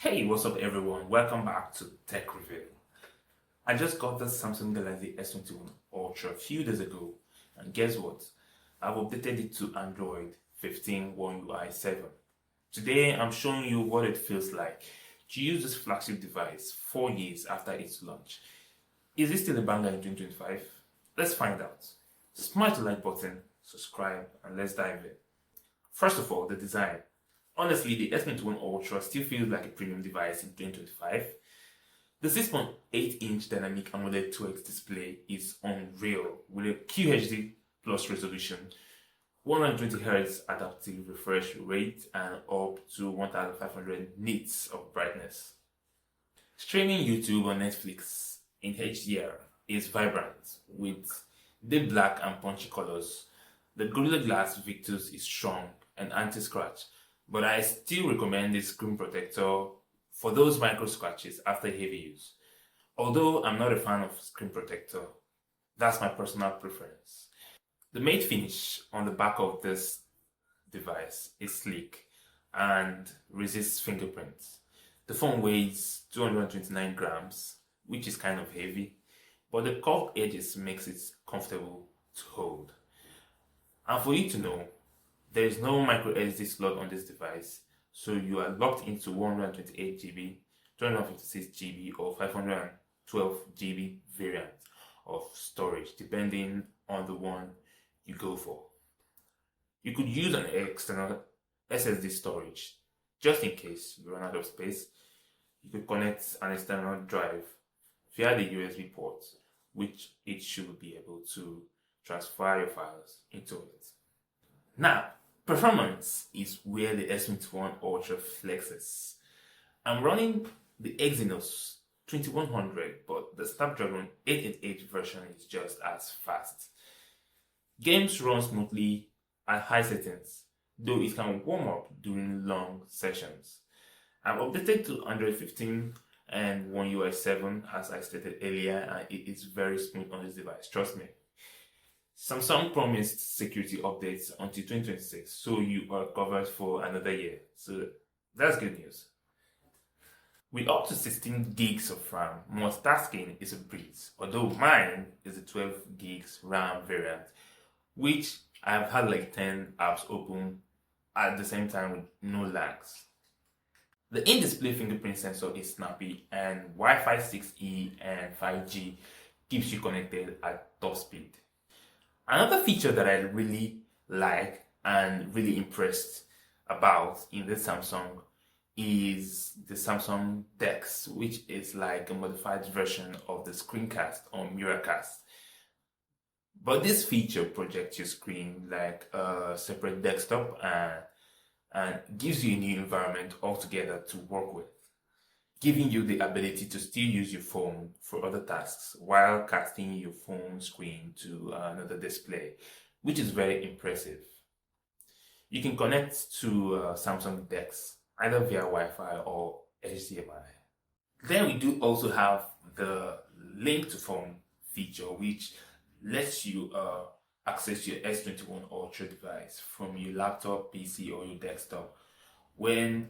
Hey, what's up everyone? Welcome back to Tech Review. I just got the Samsung Galaxy S21 Ultra a few days ago, and guess what? I've updated it to Android 15 One UI 7. Today I'm showing you what it feels like to use this flagship device 4 years after its launch. Is it still a banger in 2025? Let's find out. Smash the like button, subscribe, and let's dive in. First of all, the design. Honestly, the S21 Ultra still feels like a premium device in 2025. The 6.8-inch dynamic AMOLED 2X display is unreal with a QHD plus resolution, 120Hz adaptive refresh rate, and up to 1500 nits of brightness. Streaming YouTube or Netflix in HDR is vibrant with deep black and punchy colors. The Gorilla Glass Victus is strong and anti-scratch, but I still recommend the screen protector for those micro scratches after heavy use. Although I'm not a fan of screen protector, that's my personal preference. The matte finish on the back of this device is sleek and resists fingerprints. The phone weighs 229 grams, which is kind of heavy, but the curved edges makes it comfortable to hold. And for you to know, there is no micro SD slot on this device, so you are locked into 128 GB, 256 GB, or 512 GB variant of storage, depending on the one you go for. You could use an external SSD storage just in case you run out of space. You could connect an external drive via the USB port, which it should be able to transfer your files into it. Now, performance is where the S21 Ultra flexes. I'm running the Exynos 2100, but the Snapdragon 888 version is just as fast. Games run smoothly at high settings, though it can warm up during long sessions. I've updated to Android 15 and One UI 7 as I stated earlier, and it is very smooth on this device, trust me. Samsung promised security updates until 2026, so you are covered for another year. So that's good news. With up to 16 gigs of RAM, multitasking is a breeze, although mine is a 12 gigs RAM variant, which I've had like 10 apps open at the same time with no lags. The in-display fingerprint sensor is snappy, and Wi-Fi 6E and 5G keeps you connected at top speed. Another feature that I really like and really impressed about in the Samsung is the Samsung DeX, which is like a modified version of the screencast or mirrorcast. But this feature projects your screen like a separate desktop and gives you a new environment altogether to work with, giving you the ability to still use your phone for other tasks while casting your phone screen to another display, which is very impressive. You can connect to Samsung DeX either via Wi-Fi or HDMI. Then we do also have the link to phone feature, which lets you access your S21 Ultra device from your laptop, PC, or your desktop when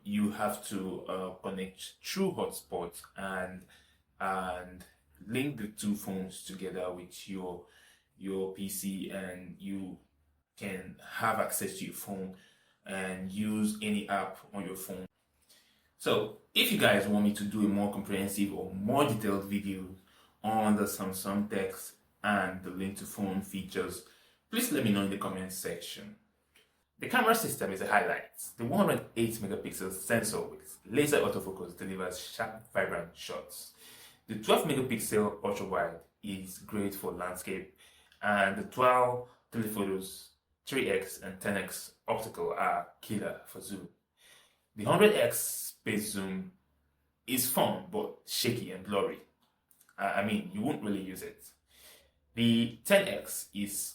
you have to connect through hotspot and link the two phones together with your PC, and you can have access to your phone and use any app on your phone. So if you guys want me to do a more comprehensive or more detailed video on the Samsung DeX and the link to phone features, please let me know in the comment section. The camera system is a highlight. The 108 megapixel sensor with laser autofocus delivers sharp, vibrant shots. The 12 megapixel ultra wide is great for landscape, and the 12 telephotos 3x and 10x optical are killer for zoom. The 100x space zoom is fun but shaky and blurry. I mean, you won't really use it. The 10x is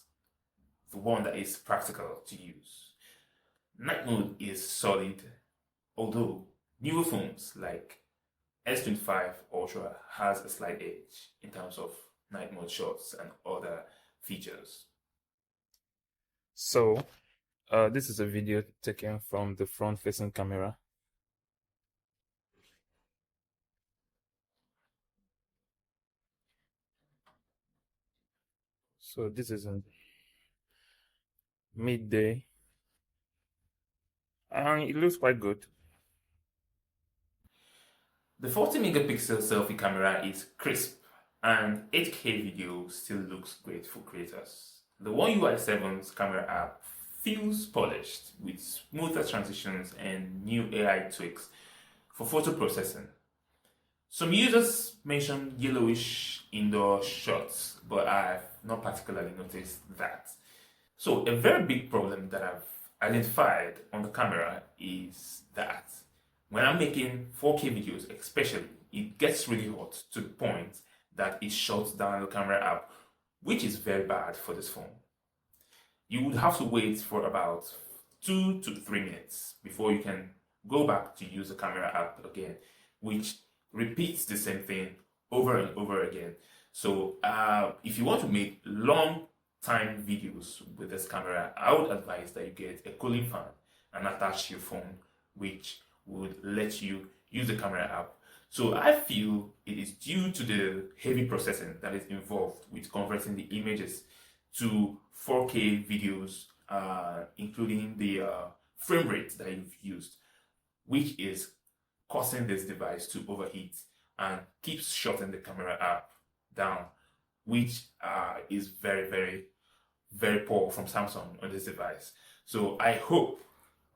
the one that is practical to use. Night mode is solid, although newer phones like S25 Ultra has a slight edge in terms of night mode shots and other features. So, this is a video taken from the front-facing camera. So this is a midday, and it looks quite good. The 40 megapixel selfie camera is crisp, and 8K video still looks great for creators. The One UI 7's camera app feels polished with smoother transitions and new AI tweaks for photo processing. Some users mention yellowish indoor shots, but I've not particularly noticed that. So a very big problem that I've identified on the camera is that when I'm making 4K videos, especially, it gets really hot to the point that it shuts down the camera app, which is very bad for this phone. You would have to wait for about 2 to 3 minutes before you can go back to use the camera app again, which repeats the same thing over and over again. So if you want to make long time videos with this camera, I would advise that you get a cooling fan and attach to your phone, which would let you use the camera app. So I feel it is due to the heavy processing that is involved with converting the images to 4K videos, including the frame rate that you've used, which is causing this device to overheat and keeps shutting the camera app down, which is very, very, very poor from Samsung on this device. So I hope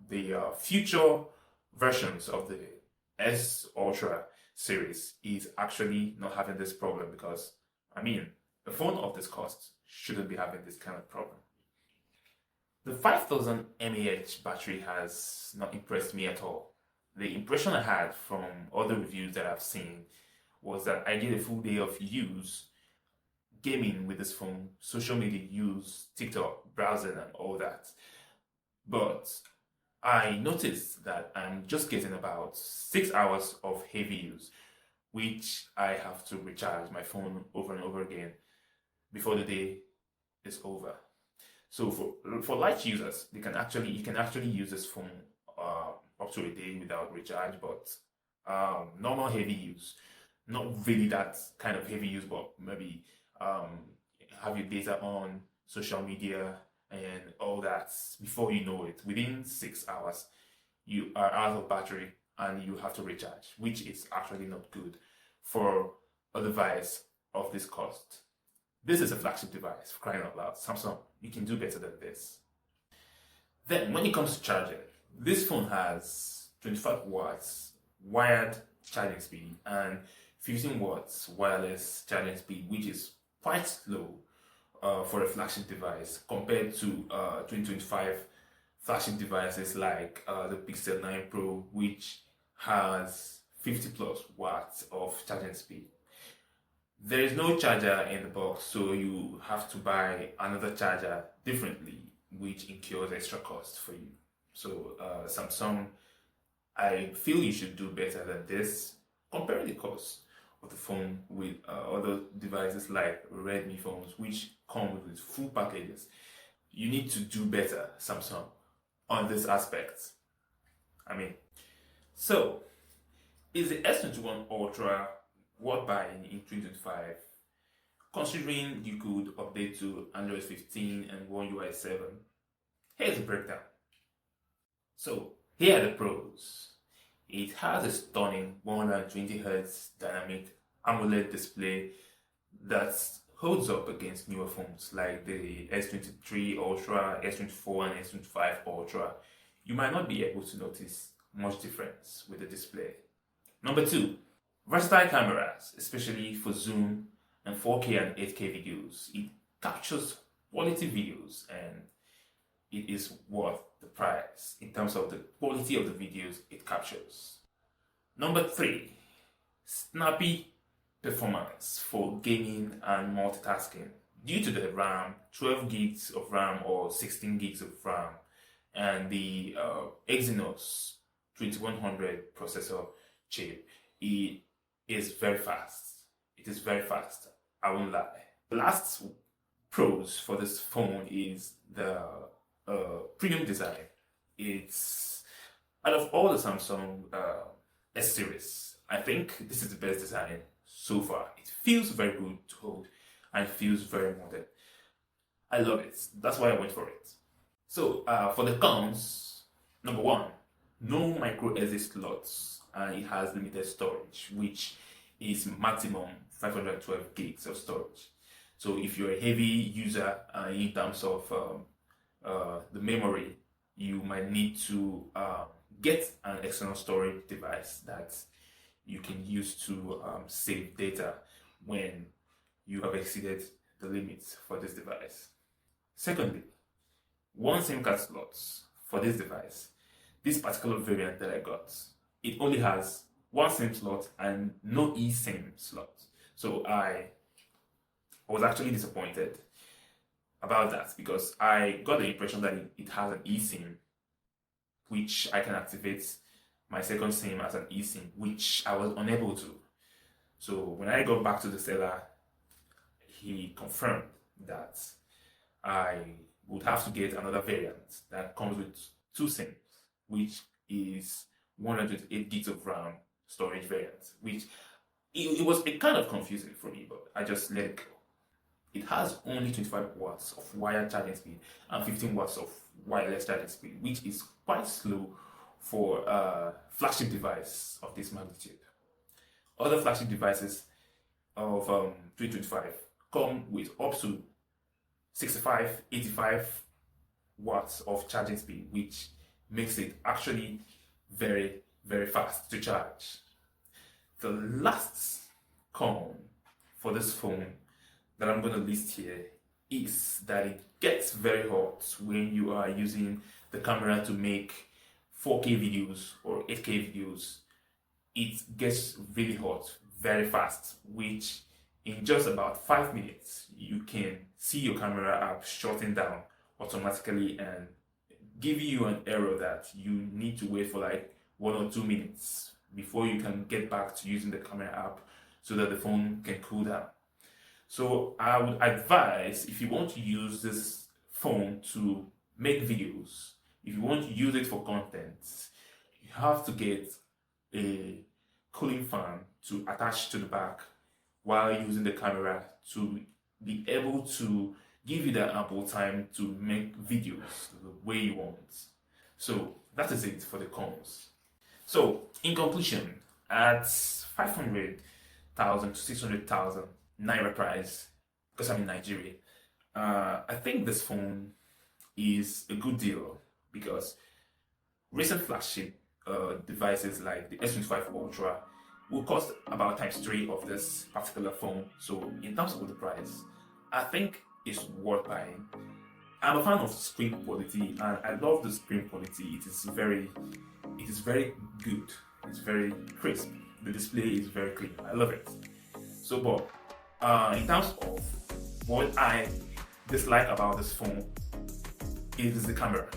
the future versions of the S Ultra series is actually not having this problem, because I mean, a phone of this cost shouldn't be having this kind of problem. The 5000 mAh battery has not impressed me at all. The impression I had from other reviews that I've seen was that I did a full day of use gaming with this phone, social media use, TikTok, browsing, and all that. But I noticed that I'm just getting about 6 hours of heavy use, which I have to recharge my phone over and over again before the day is over. So for light users, you can actually use this phone up to a day without recharge, but normal heavy use, not really that kind of heavy use, but maybe have your data on, social media, and all that. Before you know it, within 6 hours, you are out of battery and you have to recharge, which is actually not good for a device of this cost. This is a flagship device, for crying out loud. Samsung, you can do better than this. Then, when it comes to charging, this phone has 25 watts wired charging speed and 15 watts wireless charging speed, which is quite slow for a flagship device compared to 2025 flagship devices like the Pixel 9 Pro, which has 50 plus watts of charging speed. There is no charger in the box, so you have to buy another charger differently, which incurs extra cost for you. So Samsung, I feel you should do better than this. Comparing the cost of the phone with other devices like Redmi phones, which come with full packages, you need to do better, Samsung, on this aspect. So is the S21 Ultra worth buying in 2025, considering you could update to Android 15 and One UI 7? Here's the breakdown. So here are the pros. It has a stunning 120Hz dynamic AMOLED display that holds up against newer phones like the S23 Ultra, S24 and S25 Ultra. You might not be able to notice much difference with the display. Number 2, versatile cameras, especially for zoom and 4K and 8K videos. It captures quality videos and it is worth the price in terms of the quality of the videos it captures. Number 3, snappy performance for gaming and multitasking. Due to the RAM, 12 gigs of RAM or 16 gigs of RAM, and the Exynos 2100 processor chip, it is very fast. It is very fast, I won't lie. The last pros for this phone is the premium design. It's, out of all the Samsung S series, I think this is the best design so far. It feels very good to hold and it feels very modern. I love it. That's why I went for it. So for the cons, number one, no micro SD slots, and it has limited storage, which is maximum 512 gigs of storage. So if you're a heavy user in terms of the memory, you might need to get an external storage device that you can use to save data when you have exceeded the limits for this device. Secondly, one SIM card slot for this device. This particular variant that I got, it only has one SIM slot and no eSIM slot. So I was actually disappointed about that because I got the impression that it has an eSIM, which I can activate my second SIM as an eSIM, which I was unable to. So when I got back to the seller, he confirmed that I would have to get another variant that comes with two SIMs, which is 128 gigs of RAM storage variant, which it was kind of confusing for me, but I just let it go. It has only 25 watts of wired charging speed and 15 watts of wireless charging speed, which is quite slow for a flagship device of this magnitude. Other flagship devices of 325 come with up to 65, 85 watts of charging speed, which makes it actually very, very fast to charge. The last con for this phone that I'm going to list here is that it gets very hot when you are using the camera to make 4K videos or 8K videos. It gets really hot very fast, which in just about 5 minutes you can see your camera app shutting down automatically and give you an error that you need to wait for like 1 or 2 minutes before you can get back to using the camera app so that the phone can cool down. So I would advise, if you want to use this phone to make videos, if you want to use it for content, you have to get a cooling fan to attach to the back while using the camera to be able to give you that ample time to make videos the way you want. So that is it for the cons. So in conclusion, at 500,000 to 600,000 Naira price, because I'm in Nigeria, I think this phone is a good deal because recent flagship devices like the S21 Ultra will cost about ×3 of this particular phone. So in terms of the price, I think it's worth buying. I'm a fan of screen quality and I love the screen quality. It is very good. It's very crisp. The display is very clean. I love it. So, but in terms of what I dislike about this phone, it is the camera.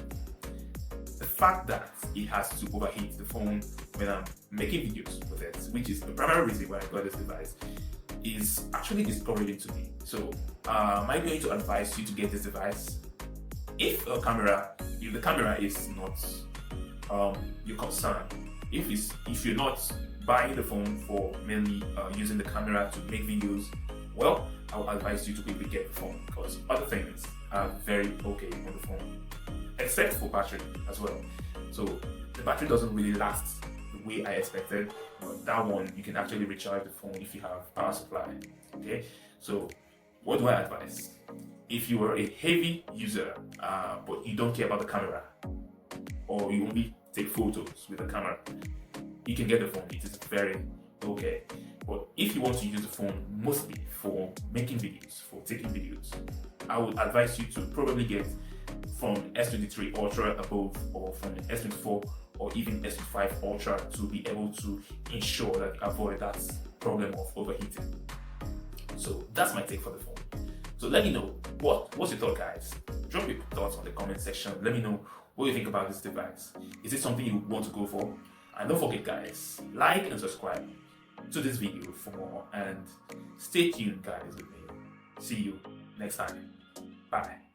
The fact that it has to overheat the phone when I'm making videos with it, which is the primary reason why I got this device, is actually discouraging to me. So, am I going to advise you to get this device? If the camera is not your concern, if you're not buying the phone for mainly using the camera to make videos, well, I will advise you to quickly get the phone because other things are very okay on the phone, except for battery as well. So the battery doesn't really last the way I expected, but that one you can actually recharge the phone if you have power supply. Okay, so what do I advise? If you are a heavy user but you don't care about the camera, or you only take photos with the camera, you can get the phone. It is very okay. But if you want to use the phone mostly for making videos, for taking videos, I would advise you to probably get from S23 Ultra above, or from the S24 or even S25 Ultra to be able to ensure that you avoid that problem of overheating. So that's my take for the phone. So let me know what's your thought, guys. Drop your thoughts on the comment section. Let me know what you think about this device. Is it something you want to go for? And don't forget, guys, like and subscribe to this video for more, and stay tuned, guys, with me. See you next time. Bye.